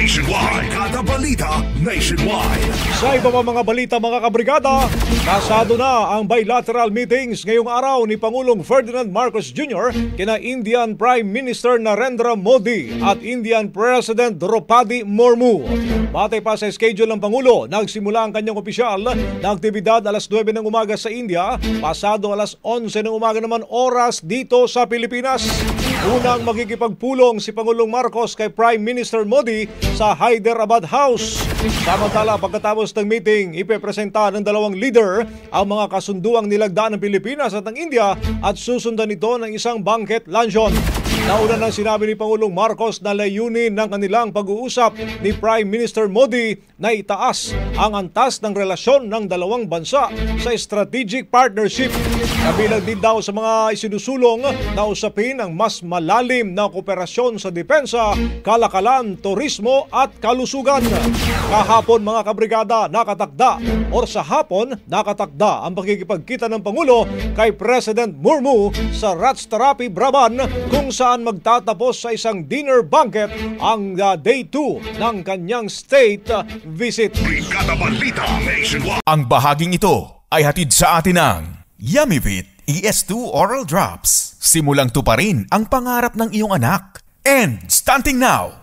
Nationwide. Kada balita nationwide. Sa iba pa mga balita mga kabrigada, kasado na ang bilateral meetings ngayong araw ni Pangulong Ferdinand Marcos Jr. kina Indian Prime Minister Narendra Modi at Indian President Draupadi Murmu. Batay pa sa schedule ng Pangulo, nagsimula ang kanyang opisyal na aktibidad alas 9 ng umaga sa India, pasado alas 11 ng umaga naman oras dito sa Pilipinas. Unang magkikipagpulong si Pangulong Marcos kay Prime Minister Modi sa Hyderabad House. Samantala, pagkatapos ng meeting, ipepresenta ng dalawang leader ang mga kasunduang nilagdaan ng Pilipinas at ng India at susundan ito ng isang banquet luncheon. Nauna nang sinabi ni Pangulong Marcos na layunin ng kanilang pag-uusap ni Prime Minister Modi na itaas ang antas ng relasyon ng dalawang bansa sa strategic partnership. Kabilang din daw sa mga isinusulong na usapin ang mas malalim na kooperasyon sa depensa, kalakalan, turismo at kalusugan. Kahapon mga kabrigada sa hapon nakatakda ang pagkikipagkita ng Pangulo kay President Murmu sa Ratchaburi, Brabant kung saan magtatapos sa isang dinner banquet ang day 2 ng kanyang state visit. Brigada Balita Nationwide. Ang bahaging ito ay hatid sa atin ng Yummy ES2 Oral Drops. Simulang tuparin ang pangarap ng iyong anak. And starting now,